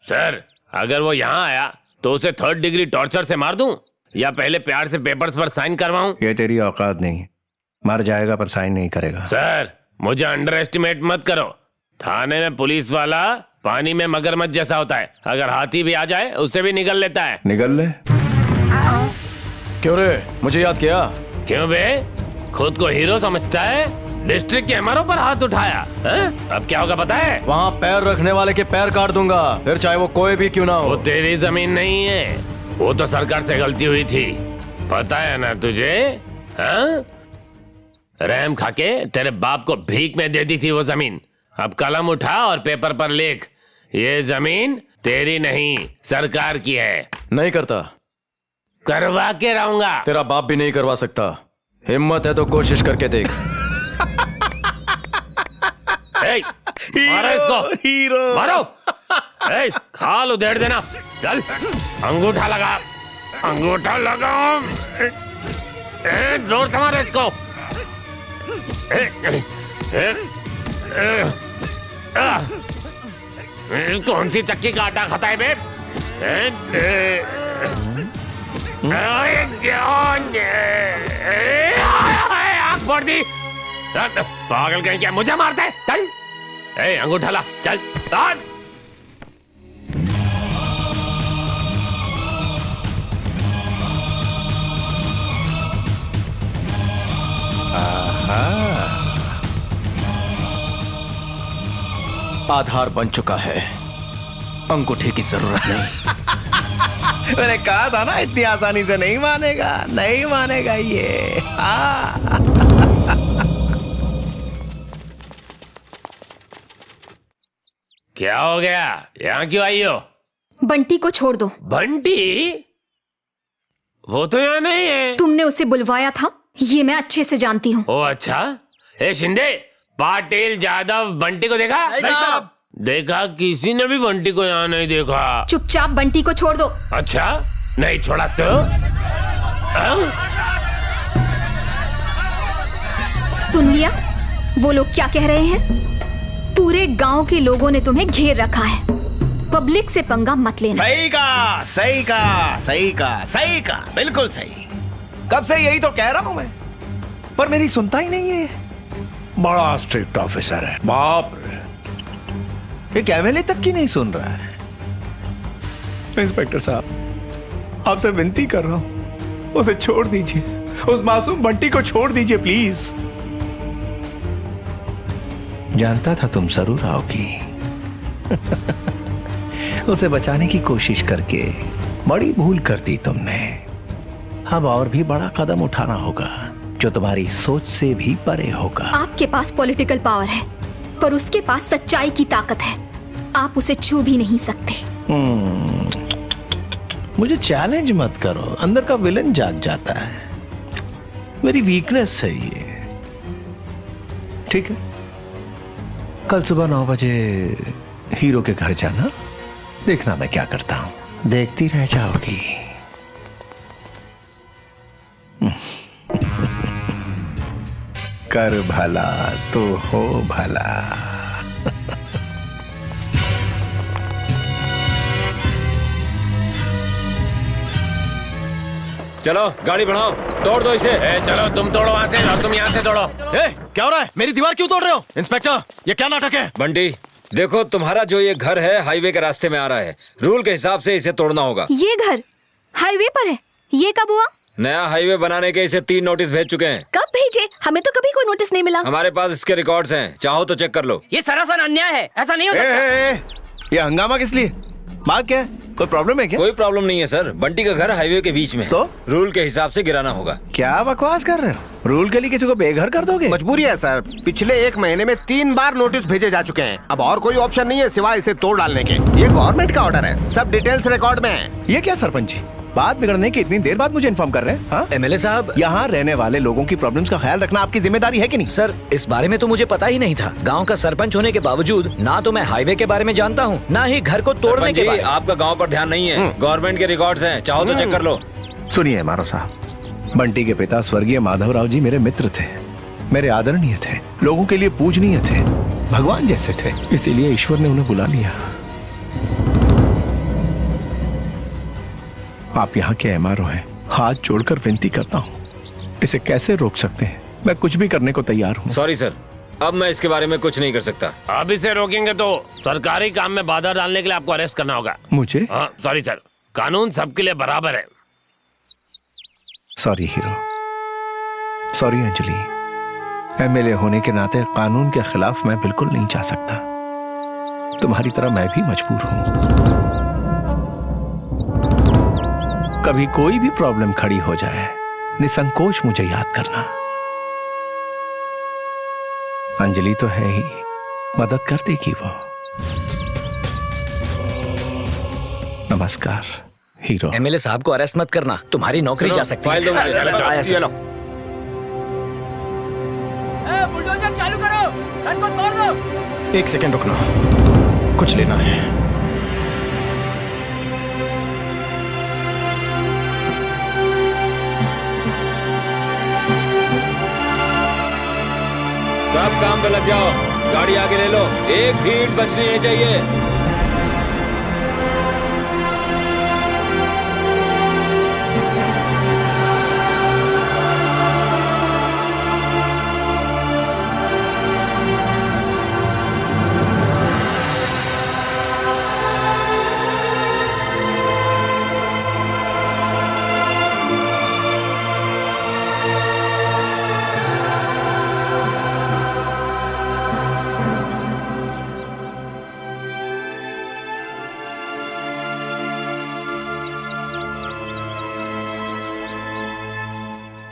Sir, अगर वो यहाँ आया तो उसे 3rd डिग्री टॉर्चर से मार दूं या पहले प्यार से पेपर्स पर साइन करवाऊं? ये तेरी औकात नहीं है। मर जाएगा पर साइन नहीं करेगा। सर, मुझे अंडर एस्टिमेट मत करो। थाने में पुलिस वाला पानी में मगरमच्छ जैसा होता है, अगर हाथी भी आ जाए उससे भी निकल लेता है। निकल ले। क्यों रे, मुझे याद किया? क्यों बे, खुद को हीरो समझता है? डिस्ट्रिक्ट के एमआरओ पर हाथ उठाया है? अब क्या होगा पता है? वहाँ पैर रखने वाले के पैर काट दूंगा, फिर चाहे वो कोई भी क्यों ना हो। वो तेरी जमीन नहीं है, वो तो सरकार से गलती हुई थी, पता है ना तुझे? हाँ? रहम खाके तेरे बाप को भीख में दे दी थी वो जमीन। अब कलम उठा और पेपर पर लिख, ये जमीन तेरी नहीं सरकार की है। नहीं करता। करवा के रहूंगा। तेरा बाप भी नहीं करवा सकता। हिम्मत है तो कोशिश करके देख। मारो इसको, हीरो मारो। खाल उधेड़ देना। चल, अंगूठा लगा, अंगूठा लगाओ। जोर से मारो इसको। कौन सी चक्की का आटा खाता है बे? आग फोड़ दी। पागल कहीं क्या मुझे मारता है? चल, अंगूठा ला, चल। आधार बन चुका है, अंगूठे की जरूरत नहीं। मैंने कहा था ना इतनी आसानी से नहीं मानेगा, नहीं मानेगा ये। क्या हो गया? यहाँ क्यों आई हो? बंटी को छोड़ दो। बंटी? वो तो यहाँ नहीं है। तुमने उसे बुलवाया था, ये मैं अच्छे से जानती हूँ। ओ अच्छा। शिंदे, पाटिल, जादव, बंटी को देखा? नहीं साहब। देखा? किसी ने भी बंटी को यहाँ नहीं देखा। चुपचाप बंटी को छोड़ दो। अच्छा, नहीं छोड़ा तो? सुन लिया वो लोग क्या कह रहे हैं? पूरे गांव के लोगों ने तुम्हें घेर रखा है, पब्लिक से पंगा मत लेना। सही का, सही का, सही का, सही का, बिल्कुल सही। कब से यही तो कह रहा हूं मैं, पर मेरी सुनता ही नहीं है। बड़ा स्ट्रिक्ट ऑफिसर है, बाप रे। एक एमएलए तक की नहीं सुन रहा है। इंस्पेक्टर साहब, आपसे विनती कर रहा हूं, उसे छोड़ दीजिए, उस मासूम बंटी को छोड़ दीजिए प्लीज। जानता था तुम जरूर आओगी। उसे बचाने की कोशिश करके बड़ी भूल कर दी तुमने। अब और भी बड़ा कदम उठाना होगा जो तुम्हारी सोच से भी परे होगा। आपके पास पॉलिटिकल पावर है, पर उसके पास सच्चाई की ताकत है। आप उसे छू भी नहीं सकते। मुझे चैलेंज मत करो, अंदर का विलन जाग जाता है। मेरी वीकनेस है ये। ठीक है, कल सुबह 9 बजे हीरो के घर जाना, देखना मैं क्या करता हूं। देखती रह जाओगी। कर भला तो हो भला। चलो गाड़ी बढ़ाओ, तोड़ दो इसे। चलो तुम तोड़ो वहां से और तुम यहाँ से तोड़ो। क्या हो रहा है? मेरी दीवार क्यों तोड़ रहे हो? इंस्पेक्टर, ये क्या नाटक है? बंटी, देखो तुम्हारा जो ये घर है हाईवे के रास्ते में आ रहा है, रूल के हिसाब से इसे तोड़ना होगा। ये घर हाईवे पर है? ये कब हुआ? नया हाईवे बनाने के इसे 3 नोटिस भेज चुके हैं। कब भेजे? हमें तो कभी कोई नोटिस नहीं मिला। हमारे पास इसके रिकॉर्ड्स हैं, चाहो तो चेक कर लो। ये सरासर अन्याय है, ऐसा नहीं हो सकता। ये हंगामा किस लिए? बात क्या है? कोई प्रॉब्लम है क्या? कोई प्रॉब्लम नहीं है सर, बंटी का घर हाईवे के बीच में है। तो रूल के हिसाब से गिराना होगा। क्या बकवास कर रहे हो? रूल के लिए किसी को बेघर कर दोगे? मजबूरी है सर, पिछले 1 महीने में 3 बार नोटिस भेजे जा चुके हैं। अब और कोई ऑप्शन नहीं है सिवाय इसे तोड़ डालने के। ये गवर्नमेंट का ऑर्डर है, सब डिटेल्स रिकॉर्ड में है। ये क्या सरपंच जी, बात बिगड़ने की इतनी देर बाद मुझे इन्फॉर्म कर रहे हैं? हाँ? एमएलए साहब, यहाँ रहने वाले लोगों की प्रॉब्लम्स का ख्याल रखना आपकी जिम्मेदारी है कि नहीं? सर इस बारे में तो मुझे पता ही नहीं था। गांव का सरपंच होने के बावजूद ना तो मैं हाईवे के बारे में जानता हूँ, ना ही घर को तोड़ने के बारे में। आपका गांव पर ध्यान नहीं है, गवर्नमेंट के रिकॉर्ड्स हैं, चाहो तो चेक कर लो। सुनिए मारो साहब, बंटी के पिता स्वर्गीय माधवराव जी मेरे मित्र थे, मेरे आदरणीय थे, लोगों के लिए पूजनीय थे, भगवान जैसे थे, इसीलिए ईश्वर ने उन्हें बुला लिया। आप यहाँ के एमआरओ हैं, हाथ जोड़कर विनती करता हूँ, इसे कैसे रोक सकते हैं? मैं कुछ भी करने को तैयार हूँ। सॉरी सर, अब मैं इसके बारे में कुछ नहीं कर सकता। अब इसे रोकेंगे तो सरकारी काम में बाधा डालने के लिए आपको अरेस्ट करना होगा। मुझे? हाँ सॉरी सर, कानून सबके लिए बराबर है। Sorry hero, sorry Anjali. MLA होने के नाते कानून के खिलाफ मैं बिल्कुल नहीं जा सकता। तुम्हारी तरह मैं भी मजबूर हूं। कभी कोई भी प्रॉब्लम खड़ी हो जाए, निसंकोच मुझे याद करना। अंजलि तो है ही, मदद कर देगी वो। नमस्कार हीरो। एमएलए साहब को अरेस्ट मत करना, तुम्हारी नौकरी जा सकती फाइल दो मुझे। आया सर। बुलडोजर चालू करो, घर को तोड़ दो। 1 सेकंड रुकना, कुछ लेना है। सब काम पे लग जाओ, गाड़ी आगे ले लो, एक भी ईंट बचनी नहीं चाहिए।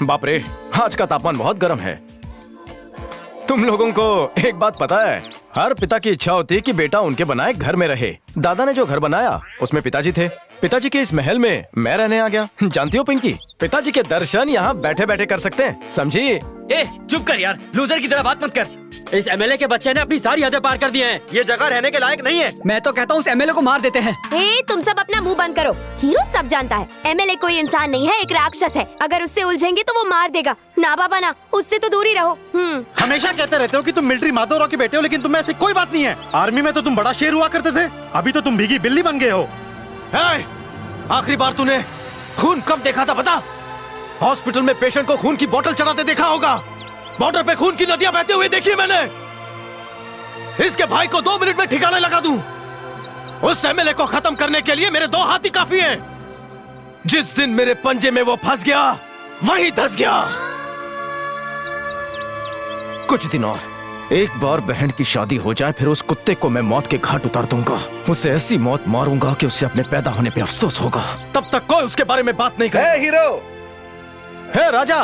बाप रे, आज का तापमान बहुत गर्म है। तुम लोगों को एक बात पता है, हर पिता की इच्छा होती है कि बेटा उनके बनाए घर में रहे। दादा ने जो घर बनाया उसमें पिताजी थे। पिताजी के इस महल में मैं रहने आ गया। जानती हो पिंकी, पिताजी के दर्शन यहाँ बैठे बैठे कर सकते हैं, समझी? ए चुप कर यार, लूजर की तरह बात मत कर। इस एमएलए के बच्चे ने अपनी सारी हदें पार कर दी हैं। ये जगह रहने के लायक नहीं है। मैं तो कहता हूँ उस एमएलए को मार देते हैं। ए, तुम सब अपना मुंह बंद करो। हीरो सब जानता है, एमएलए कोई इंसान नहीं है, एक राक्षस है। अगर उससे उलझेंगे तो वो मार देगा। ना बाबा ना, उससे तो दूर ही रहो। हमेशा कहते रहते हो कि तुम मिलिट्री माधोराव के बेटे हो, लेकिन तुम में ऐसी कोई बात नहीं है। आर्मी में तो तुम बड़ा शेर हुआ करते थे, अभी तो तुम भीगी बिल्ली बन गए हो। आखिरी बार तूने खून कब देखा था पता? हॉस्पिटल में पेशेंट को खून की बोतल चढ़ाते देखा होगा। बॉर्डर पे खून की नदियां बहते हुए देखी मैंने। इसके भाई को 2 मिनट में ठिकाने लगा दूं। उस एमएलए को खत्म करने के लिए मेरे 2 हाथ ही काफी हैं। जिस दिन मेरे पंजे में वो फंस गया, वही धस गया। कुछ दिन और, एक बार बहन की शादी हो जाए, फिर उस कुत्ते को मैं मौत के घाट उतार दूंगा। उसे ऐसी मौत मारूंगा कि उसे अपने पैदा होने पे अफसोस होगा। तब तक कोई उसके बारे में बात नहीं करे। हे हीरो, हे राजा।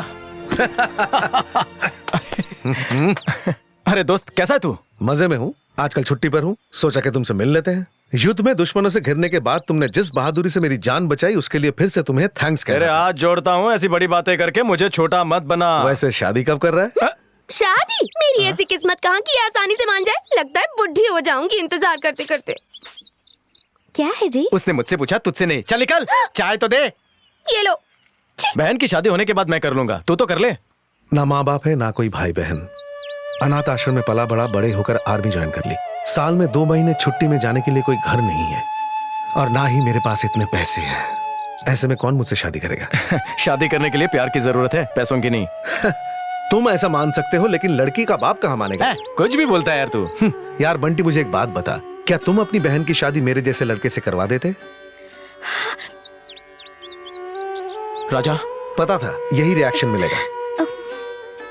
अरे दोस्त, कैसा है तू? मजे में हूँ, आजकल छुट्टी पर हूँ, सोचा कि तुमसे मिल लेते हैं। युद्ध में दुश्मनों से घिरने के बाद तुमने जिस बहादुरी से मेरी जान बचाई, उसके लिए फिर से तुम्हें थैंक्स कहना। अरे हाथ जोड़ता हूँ, ऐसी बड़ी बातें करके मुझे छोटा मत बना। वैसे शादी कब कर रहा है? शादी? मेरी ऐसी किस्मत कहाँ की आसानी से मान जाए। लगता है बुढ़ी हो जाऊंगी इंतजार करते करते। क्या है जी? उसने मुझसे पूछा, तुझसे नहीं। चल निकल, चाय तो दे। ये लो। बहन की शादी होने के बाद मैं कर लूंगा, तू तो कर ले। ना माँ बाप है, ना कोई भाई बहन। अनाथ आश्रम में पला बड़ा, बड़े होकर आर्मी ज्वाइन कर ली। साल में 2 महीने छुट्टी में जाने के लिए कोई घर नहीं है, और ना ही मेरे पास इतने पैसे हैं। ऐसे में कौन मुझसे शादी करेगा? शादी करने के लिए प्यार की जरूरत है, पैसों की नहीं। तुम ऐसा मान सकते हो, लेकिन लड़की का बाप कहाँ मानेगा? कुछ भी बोलता है यार तू। यार बंटी, मुझे एक बात बता, क्या तुम अपनी बहन की शादी मेरे जैसे लड़के से करवा देते? राजा, पता था यही रिएक्शन मिलेगा।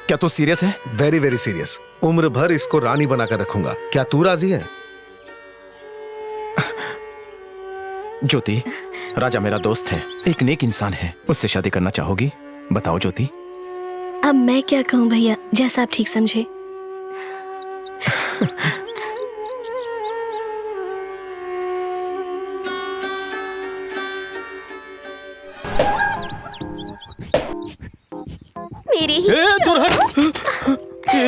क्या तू सीरियस है? Very very serious. उम्र भर इसको रानी बनाकर रखूंगा। क्या तू राजी है? ज्योति, राजा मेरा दोस्त है, एक नेक इंसान है, उससे शादी करना चाहोगी? बताओ ज्योति। अब मैं क्या कहूँ भैया, जैसा आप ठीक समझे। मेरे ही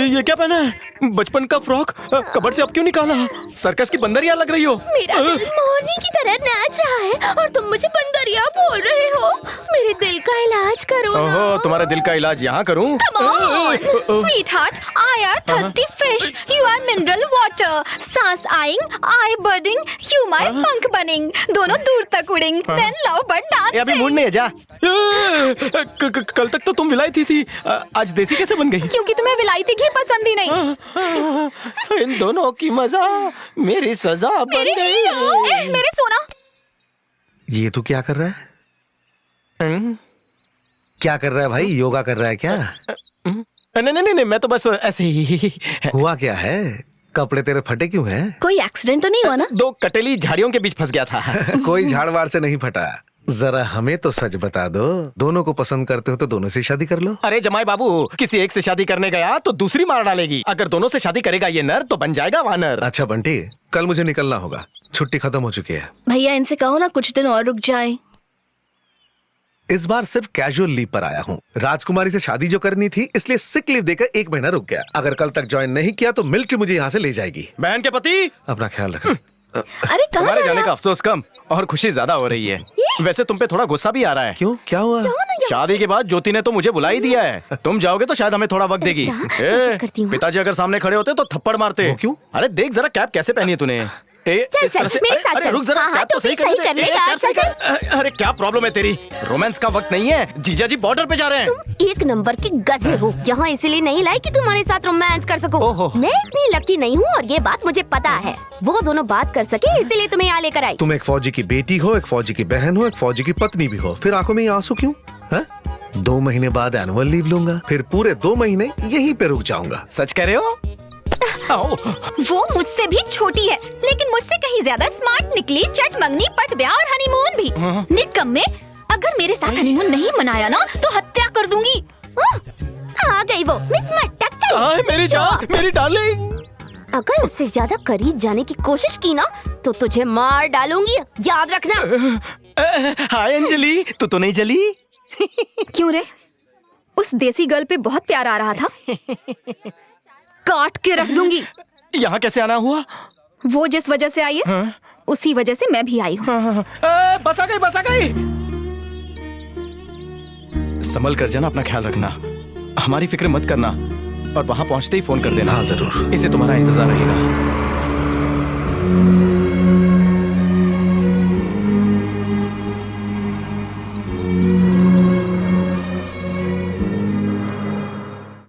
ये क्या पहना है? बचपन का फ्रॉक कबर्ड से अब क्यों निकाला? सर्कस की बंदरिया लग रही हो। मेरा दिल मोरनी की तरह नाच रहा है और तुम मुझे बंदरिया बोल रहे हो? मेरे दिल का इलाज करो ना। ओहो, तुम्हारे दिल का इलाज यहाँ करूँ? Come on, sweetheart. I are thirsty fish. You are mineral water. सांस eyeing, eye budding. You my पंख बनिंग. दोनों दूर तक उड़ेंग. Then love bird ए, अभी dancing. मूड नहीं है जा। कल तक तो तुम विलायती थी, आज देसी कैसे बन गई? क्योंकि तुम्हें विलायती घी पसंद ही नहीं। इन दोनों की मजा मेरी सजा बन मेरे गई। हीरो, मेरे सोना। ये तू क्या कर रहा है? क्या कर रहा है भाई? योगा कर रहा है क्या? नहीं, मैं तो बस ऐसे ही। हुआ क्या है? कपड़े तेरे फटे क्यों हैं? कोई एक्सीडेंट तो नहीं हुआ ना? 2 कटेली झाड़ियों के बीच फंस गया था। कोई झाड़वाड़ से नहीं फटा। जरा हमें तो सच बता दो, दोनों को पसंद करते हो तो दोनों से शादी कर लो। अरे जमाई बाबू, किसी एक से शादी करने गया तो दूसरी मार डालेगी। अगर दोनों से शादी करेगा ये नर तो बन जाएगा वानर। अच्छा बंटी, कल मुझे निकलना होगा, छुट्टी खत्म हो चुकी है। भैया इनसे कहो ना कुछ दिन और रुक जाए। इस बार सिर्फ कैजुअल लीव पर आया हूँ। राजकुमारी से शादी जो करनी थी इसलिए सिक लीव देकर 1 महीना रुक गया। अगर कल तक ज्वाइन नहीं किया तो मिलिट्री मुझे यहाँ से ले जाएगी। बहन के पति, अपना ख्याल रखना। अरे कहाँ तुम्हारे जा रहे जाने का अफसोस कम और खुशी ज्यादा हो रही है। वैसे तुम पे थोड़ा गुस्सा भी आ रहा है। क्यों, क्या हुआ? शादी के बाद ज्योति ने तो मुझे बुला ही दिया है। तुम जाओगे तो शायद हमें थोड़ा वक्त देगी। पिताजी अगर सामने खड़े होते तो थप्पड़ मारते। वो क्यों? अरे देख जरा कैप कैसे पहनी है तूने। चल, इस तरह से- मेरे साथ अरे चल। रुक जरा, हाँ, कैप तो सही टोपी सही कर दे। लेगा, कैप चल, सही कर। अरे क्या प्रॉब्लम है तेरी? रोमांस का वक्त नहीं है, जीजा जी बॉर्डर पे जा रहे हैं। तुम 1 नंबर के गधे हो। यहाँ इसीलिए नहीं लाई कि तुम्हारे साथ रोमांस कर सको। ओहो। मैं इतनी लकी नहीं हूँ और ये बात मुझे पता है। वो दोनों बात कर सके इसीलिए तुम्हें यहाँ लेकर आई। तुम एक फौजी की बेटी हो, एक फौजी की बहन हो, एक फौजी की पत्नी भी हो, फिर आंखों में ये आंसू क्यों? हाँ? 2 महीने बाद एनुअल लीव लूंगा, फिर पूरे 2 महीने यहीं पे रुक जाऊंगा। सच कह रहे हो? आओ। वो मुझसे भी छोटी है, लेकिन मुझसे कहीं ज्यादा स्मार्ट निकली। चट मंगनी, पट ब्याह और हनीमून भी। निकम्मे, अगर मेरे साथ हनीमून नहीं मनाया ना तो हत्या कर दूंगी। आ गई वो मिस मटक। हाय मेरी जान, मेरी डार्लिंग। अगर उससे ज्यादा करीब जाने की कोशिश की ना तो तुझे मार डालूंगी, याद रखना। हाय अंजलि, तू तो नहीं जली? क्यों रे? उस देसी गर्ल पे बहुत प्यार आ रहा था। काट के रख दूंगी। यहाँ कैसे आना हुआ? वो जिस वजह से आई है उसी वजह से मैं भी आई हूँ। बस आ गई, बस आ गई। संभल कर जाना, अपना ख्याल रखना, हमारी फिक्र मत करना और वहां पहुंचते ही फोन कर देना। हाँ जरूर। इसे तुम्हारा इंतजार रहेगा।